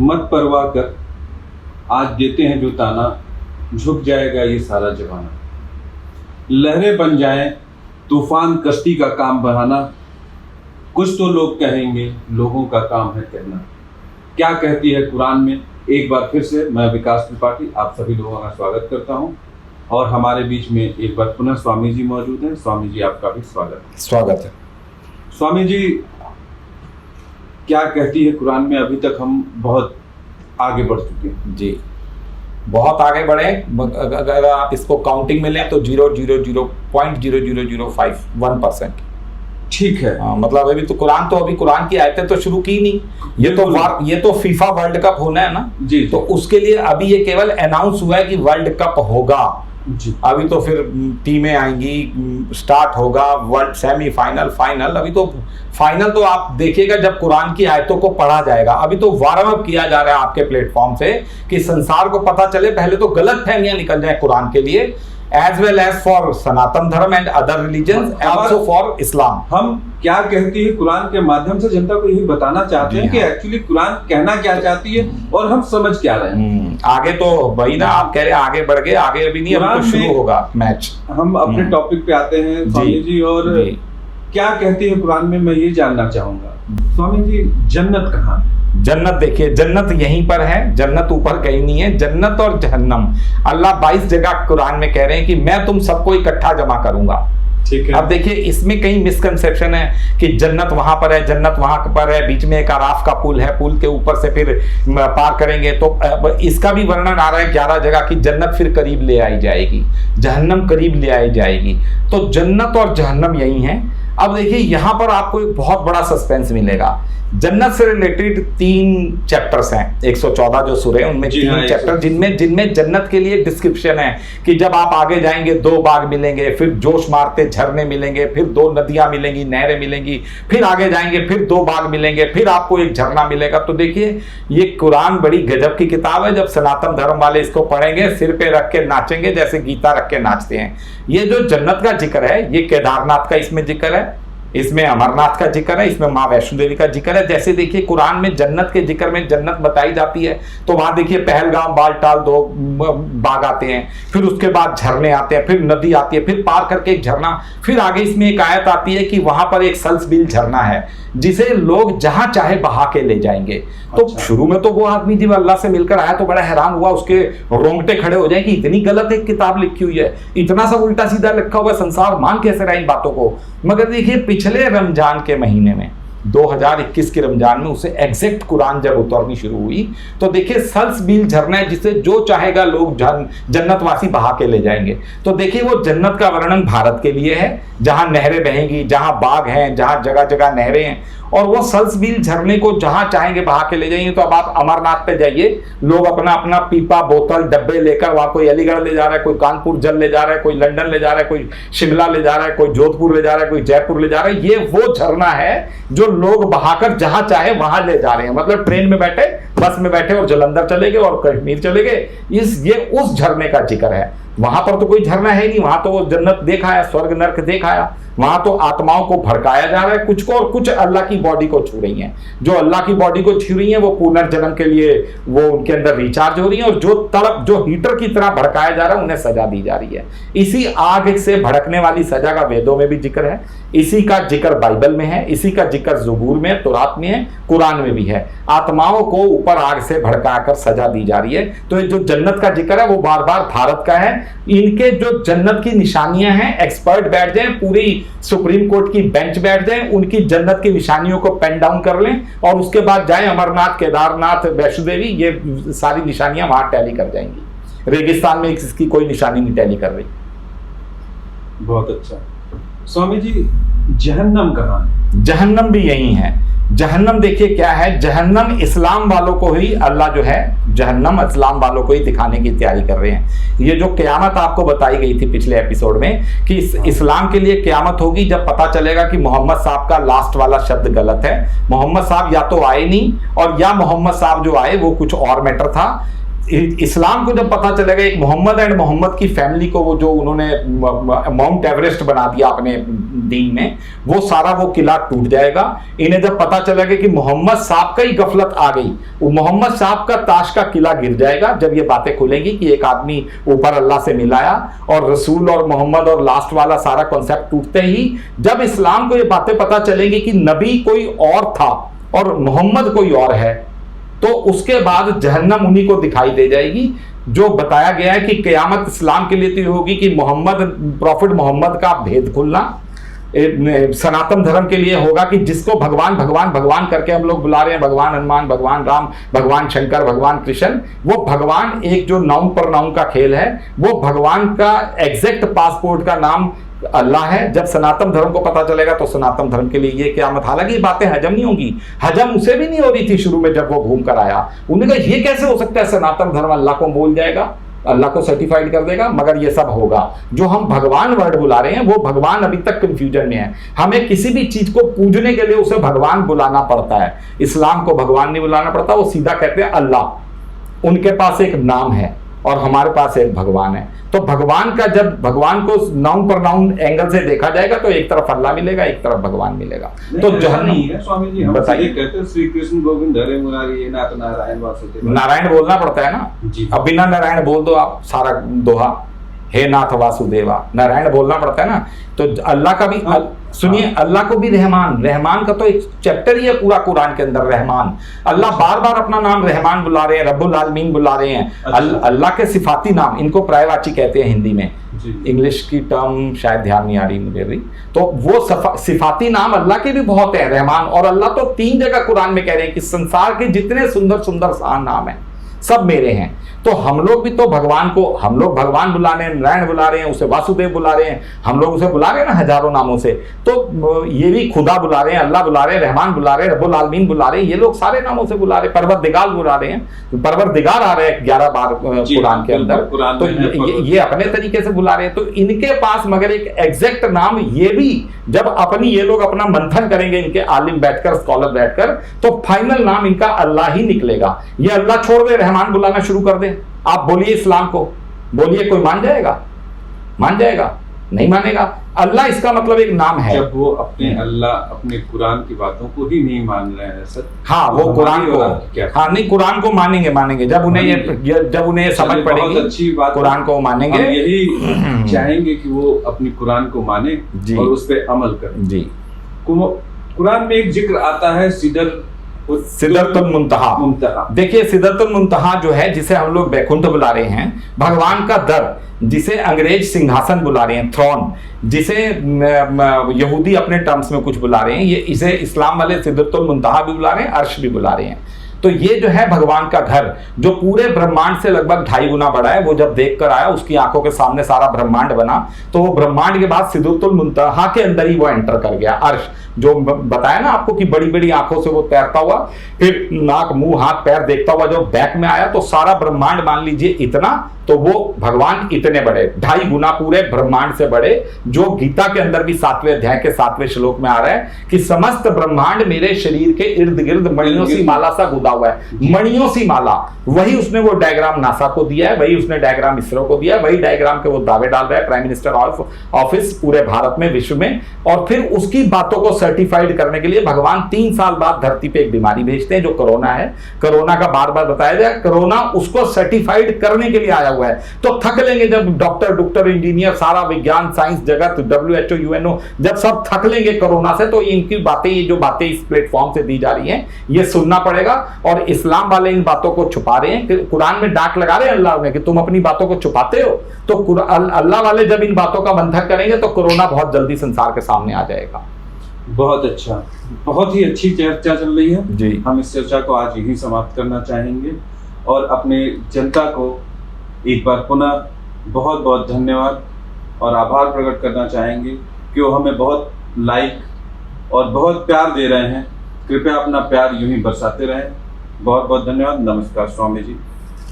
मत परवाह कर, आज देते हैं जो ताना, झुक जाएगा ये सारा जमाना। लहरें बन जाएं, तूफान कश्ती का काम बढ़ाना, कुछ तो लोग कहेंगे, लोगों का काम है कहना। क्या कहती है कुरान में? एक बार फिर से मैं विकास त्रिपाठी आप सभी लोगों का स्वागत करता हूं और हमारे बीच में एक बार पुनः स्वामी जी मौजूद हैं। स्वामी जी आपका भी स्वागत है। स्वामी जी, क्या कहती है कुरान में? अभी तक हम बहुत आगे बढ़ चुके हैं। जी, बहुत आगे बढ़े। अगर आप इसको काउंटिंग में लें तो 0.0005 ठीक है। मतलब अभी तो कुरान की आयतें तो शुरू की नहीं। ये तो फीफा वर्ल्ड कप होना है ना जी, तो उसके लिए अभी ये केवल अनाउंस हुआ है कि वर्ल्ड कप होगा जी। अभी तो फिर टीमें आएंगी, स्टार्ट होगा वर्ल्ड सेमीफाइनल, फाइनल। अभी तो फाइनल तो आप देखिएगा जब कुरान की आयतों को पढ़ा जाएगा। अभी तो वार्म अप किया जा रहा है आपके प्लेटफॉर्म से कि संसार को पता चले, पहले तो गलत फहमियां निकल जाए कुरान के लिए, एज वेल एज फॉर सनातन धर्म and other religion, also for इस्लाम। हम क्या कहती है कुरान के माध्यम से जनता को यही बताना चाहते हैं कि एक्चुअली कुरान कहना क्या चाहती है और हम समझ क्या रहे हैं। आगे तो वही ना, आप कह रहे हैं आगे बढ़ गए, आगे अभी नहीं, अभी तो शुरू होगा मैच। हम अपने टॉपिक पे आते हैं स्वामी जी, और क्या कहती है कुरान में, मैं ये जानना चाहूंगा स्वामी जी, जन्नत कहाँ? जन्नत देखिए, जन्नत यहीं पर है, जन्नत ऊपर कहीं नहीं है। जन्नत और जहन्नम अल्लाह 22 जगह कुरान में कह रहे हैं कि मैं तुम सबको इकट्ठा जमा करूंगा। ठीक है। अब देखिए इसमें कई मिसकंसेप्शन है कि जन्नत वहां पर है, जन्नत वहां पर है, बीच में एक आराफ का पुल है, पुल के ऊपर से फिर पार करेंगे तो इसका भी वर्णन आ रहा है 11 जगह की जन्नत फिर करीब ले आई जाएगी, जहन्नम करीब ले आई जाएगी। तो जन्नत और जहन्नम यही है। अब देखिए यहां पर आपको एक बहुत बड़ा सस्पेंस मिलेगा। जन्नत से रिलेटेड 3 चैप्टर्स हैं, 114 जो सूरह हैं उनमें 3 चैप्टर जिनमें जन्नत के लिए डिस्क्रिप्शन है कि जब आप आगे जाएंगे 2 बाग मिलेंगे, फिर जोश मारते झरने मिलेंगे, फिर 2 नदियां मिलेंगी, नहरें मिलेंगी, फिर आगे जाएंगे फिर 2 बाग मिलेंगे, फिर आपको एक झरना मिलेगा। तो देखिए ये कुरान बड़ी गजब की किताब है। जब सनातन धर्म वाले इसको पढ़ेंगे सिर पे रख के नाचेंगे जैसे गीता रख के नाचते हैं। ये जो जन्नत का जिक्र है ये केदारनाथ का इसमें जिक्र है, इसमें अमरनाथ का जिक्र है, इसमें माँ वैष्णो देवी का जिक्र है। जैसे देखिए कुरान में जन्नत के जिक्र में जन्नत बताई जाती है तो वहां देखिए पहलगाम, बालटाल 2 बाग आते हैं, फिर उसके बाद झरने आते हैं, फिर नदी आती है, फिर पार करके एक झरना, फिर आगे इसमें एक आयत आती है कि वहां पर एक सल्सबिल झरना है जिसे लोग जहां चाहे बहा के ले जाएंगे। तो शुरू में तो वो आदमी जब अल्लाह से मिलकर आया तो बड़ा हैरान हुआ, उसके रोंगटे खड़े हो जाए कि इतनी गलत एक किताब लिखी हुई है, इतना सब उल्टा सीधा लिखा हुआ है, संसार मान कैसे रहा इन बातों को। मगर देखिए पिछले रमजान के महीने में 2021 के रमजान में उसे एग्जैक्ट कुरान जब उतरनी शुरू हुई तो देखिए सल्सबिल झरना है जिसे जो चाहेगा लोग जन्नतवासी बहा के ले जाएंगे। तो देखिए वो जन्नत का वर्णन भारत के लिए है जहां नहरें बहेंगी, जहां बाग हैं, जहां जगह जगह नहरें हैं, और वो सल्सबिल झरने को जहां चाहेंगे बहा के ले जाएंगे। तो अब आप अमरनाथ पे जाइए, लोग अपना अपना पीपा, बोतल, डब्बे लेकर वहां, कोई अलीगढ़ ले जा रहा है, कोई कानपुर जल ले जा रहा है, कोई लंदन ले जा रहा है, कोई शिमला ले जा रहा है, कोई जोधपुर ले जा रहा है, कोई जयपुर ले जा रहा है। ये वो झरना है जो लोग बहाकर जहां चाहे वहां ले जा रहे हैं। मतलब ट्रेन में बैठे, बस में बैठे और जलंधर चले गए और कश्मीर चले गए। ये उस झरने का जिक्र है। वहां पर तो कोई झरना है नहीं, वहां तो वो जन्नत देखा है, स्वर्ग नर्क देखा है। वहां तो आत्माओं को भड़काया जा रहा है कुछ को, और कुछ अल्लाह की बॉडी को छू रही हैं। जो अल्लाह की बॉडी को छू रही हैं वो पुनर्जन्म के लिए वो उनके अंदर रिचार्ज हो रही है, और जो तड़प, जो हीटर की तरह भड़काया जा रहा है उन्हें सजा दी जा रही है। इसी आग से भड़कने वाली सजा का वेदों में भी जिक्र है, इसी का जिक्र बाइबल में है, इसी का जिक्र ज़बूर में, तौरात में है, कुरान में भी है। आत्माओं को ऊपर आग से भड़काकर सजा दी जा रही है। तो जो जन्नत का जिक्र है वो बार बार भारत का है। इनके जो जन्नत की निशानियां हैं, एक्सपर्ट बैठ जाए, पूरी सुप्रीम कोर्ट की बेंच बैठ जाए, उनकी जन्नत की निशानियों को पेन डाउन कर लें और उसके बाद जाए अमरनाथ, केदारनाथ, वैष्णो देवी, ये सारी निशानियां वहां टैली कर जाएंगी। रेगिस्तान में इसकी कोई निशानी नहीं टैली कर रही। बहुत अच्छा। स्वामी जी, जहन्नम कहाँ है? जहन्नम भी यही है। जहन्नम देखिए क्या है, जहन्नम इस्लाम वालों को ही अल्लाह जो है जहन्नम इस्लाम वालों को ही दिखाने की तैयारी कर रहे हैं। ये जो क़यामत आपको बताई गई थी पिछले एपिसोड में कि इस्लाम के लिए क़यामत होगी जब पता चलेगा कि मोहम्मद साहब का लास्ट वाला शब्द गलत है। मोहम्मद साहब या तो आए नहीं, और या मोहम्मद साहब जो आए वो कुछ और मैटर था। इस्लाम को जब पता चलेगा एक मोहम्मद एंड मोहम्मद की फैमिली को, वो जो उन्होंने माउंट एवरेस्ट बना दिया अपने दीन में, वो सारा वो किला टूट जाएगा। इन्हें जब पता चलेगा कि मोहम्मद साहब का ही गफलत आ गई, वो मोहम्मद साहब का ताश का किला गिर जाएगा। जब ये बातें खुलेंगी कि एक आदमी ऊपर अल्लाह से मिलाया और रसूल और मोहम्मद और लास्ट वाला सारा कॉन्सेप्ट टूटते ही जब इस्लाम को ये बातें पता चलेंगी कि नबी कोई और था और मोहम्मद कोई और है, तो उसके बाद जहन्नम उन्हीं को दिखाई दे जाएगी। जो बताया गया है कि क़यामत इस्लाम के लिए तो होगी कि प्रॉफिट मोहम्मद का भेद खुलना। सनातन धर्म के लिए होगा कि जिसको भगवान भगवान भगवान करके हम लोग बुला रहे हैं, भगवान हनुमान, भगवान राम, भगवान शंकर, भगवान कृष्ण, वो भगवान एक जो नाउन पर नाउन का खेल है, वो भगवान का एग्जैक्ट पासपोर्ट का नाम अल्लाह है। जब सनातन धर्म को पता चलेगा तो सनातन धर्म के लिए ये क़यामत, हालांकि ये बातें हजम नहीं होंगी, हजम उसे भी नहीं हो रही थी शुरू में जब वो घूम कर आया। उन्होंने कहा ये कैसे हो सकता है, सनातन धर्म अल्लाह को बोल जाएगा, अल्लाह को सर्टिफाइड कर देगा, मगर ये सब होगा। जो हम भगवान वर्ड बुला रहे हैं वो भगवान अभी तक कंफ्यूजन में है। हमें किसी भी चीज को पूजने के लिए उसे भगवान बुलाना पड़ता है। इस्लाम को भगवान नहीं बुलाना पड़ता, वो सीधा कहते हैं अल्लाह। उनके पास एक नाम है और हमारे पास एक भगवान है। तो भगवान का, जब भगवान को नाउन पर नाउन एंगल से देखा जाएगा तो एक तरफ अल्लाह मिलेगा, एक तरफ भगवान मिलेगा। तो नहीं है स्वामी जी, हम बताइए, कहते हैं श्री कृष्ण गोविंद हरे मुरारी नाथ नारायण वासुदेव। नारायण बोलना पड़ता है ना जी। अब बिना नारायण बोल दो आप सारा दोहा, हे नाथ वासुदेवा, नारायण बोलना पड़ता है ना। तो अल्लाह का भी सुनिए, अल्लाह को भी रहमान, रहमान का तो एक चैप्टर ही है पूरा कुरान के अंदर, रहमान। अल्लाह बार बार अपना नाम रहमान बुला रहे हैं, रब्बुल आलमीन बुला रहे हैं। अल्लाह के सिफाती नाम, इनको पर्यायवाची कहते हैं हिंदी में, इंग्लिश की टर्म शायद ध्यान नहीं आ रही मुझे भी। तो वो सिफाती नाम अल्लाह के भी बहुत है, रहमान। और अल्लाह तो 3 जगह कुरान में कह रहे हैं कि संसार के जितने सुंदर सुंदर नाम है सब मेरे हैं। तो हम लोग भी तो भगवान को, हम लोग भगवान बुला रहे हैं, नारायण बुला रहे हैं, उसे वासुदेव बुला रहे हैं, हम लोग उसे बुला रहे हैं ना हजारों नामों से। तो ये भी खुदा बुला रहे हैं, अल्लाह बुला रहे हैं, रहमान बुला रहे हैं, रब्बुल आलमीन बुला रहे हैं, ये लोग सारे नामों से बुला रहे हैं। परवरदिगार बुला रहे हैं, परवरदिगार आ रहे हैं 11 बार कुरान के अंदर। तो ये अपने तरीके से बुला रहे हैं। तो इनके पास मगर एक एग्जैक्ट नाम, ये भी जब अपनी ये लोग अपना मंथन करेंगे, इनके आलिम बैठकर, स्कॉलर बैठकर, तो फाइनल नाम इनका अल्लाह ही निकलेगा। ये अल्लाह छोड़ दे, रहमान बुलाना शुरू कर दे, आप बोलिए इस्लाम को, बोलिए, कोई मान जाएगा? मान जाएगा? नहीं मानेगा। अल्लाह इसका मतलब एक नाम है। जब वो अपने अल्लाह अपने कुरान की बातों को ही नहीं मान रहे हैं सर, हाँ, वो कुरान को, हाँ नहीं, कुरान को मानेंगे जब उन्हें ये समझ पड़ेगी, अच्छी बात, कुरान को मानेंगे। यही चाहेंगे कि वो अपनी कुरान को माने और उस पर अमल करें जी। कुरान में एक जिक्र आता है सिदरतुल मुंतहा। देखिए, सिदरतुल मुंतहा जो है, जिसे हम लोग बैकुंठ बुला रहे हैं, भगवान का दर, जिसे अंग्रेज सिंहासन बुला रहे हैं, थ्रोन, जिसे यहूदी अपने टर्म्स में कुछ बुला रहे हैं, ये इसे इस्लाम वाले सिदरतुल मुंतहा भी बुला रहे हैं, अर्श भी बुला रहे हैं। तो ये जो है भगवान का घर, जो पूरे ब्रह्मांड से लगभग 2.5 गुना बड़ा है। वो जब देख कर आया, उसकी आंखों के सामने सारा ब्रह्मांड बना, तो वो ब्रह्मांड के बाद सिदरतुल मुंतहा के अंदर ही वो एंटर कर गया। अर्श, जो बताया ना आपको कि बड़ी बड़ी आंखों से वो तैरता हुआ, फिर नाक, मुंह, हाथ, पैर देखता हुआ जो बैक में आया, तो सारा ब्रह्मांड मान लीजिए इतना, तो वो भगवान इतने बड़े, 2.5 गुना पूरे ब्रह्मांड से बड़े। जो गीता के अंदर भी 7वें अध्याय के 7वें श्लोक में आ रहा है कि समस्त ब्रह्मांड मेरे शरीर के इर्द गिर्द मणियों सी माला सा गुदा हुआ है। मणियों सी माला, वही उसने वो डायग्राम नासा को दिया है, वही उसने डायग्राम इसरो को दिया है, वही डायग्राम के वो दावे डाल रहा है प्राइम मिनिस्टर ऑफिस पूरे भारत में, विश्व में। और फिर उसकी बातों को सर्टिफाइड करने के लिए भगवान 3 साल बाद धरती पे एक बीमारी भेजते हैं जो कोरोना है। कोरोना का बार बार बताया जाए, कोरोना उसको सर्टिफाइड करने के लिए आया हुआ है। तो थक लेंगे जब डॉक्टर, इंजीनियर, सारा विज्ञान, साइंस जगत, WHO, UNO, जब सब थक लेंगे कोरोना से, तो इनकी बातें, ये जो बातें इस प्लेटफॉर्म से दी जा रही हैं, ये सुनना पड़ेगा। और इस्लाम वाले इन बातों को छुपा रहे हैं, कुरान में डांट लगा रहे हैं अल्लाह में कि तुम अपनी बातों को छुपाते हो। तो अल्लाह वाले जब इन बातों का मंथन करेंगे तो कोरोना बहुत जल्दी संसार के सामने आ जाएगा। बहुत अच्छा, बहुत ही अच्छी चर्चा चल रही है जी। हम इस चर्चा को आज यही समाप्त करना चाहेंगे और अपने जनता को एक बार पुनः बहुत बहुत धन्यवाद और आभार प्रकट करना चाहेंगे कि वो हमें बहुत लाइक और बहुत प्यार दे रहे हैं। कृपया अपना प्यार यूं ही बरसाते रहें। बहुत बहुत धन्यवाद। नमस्कार स्वामी जी।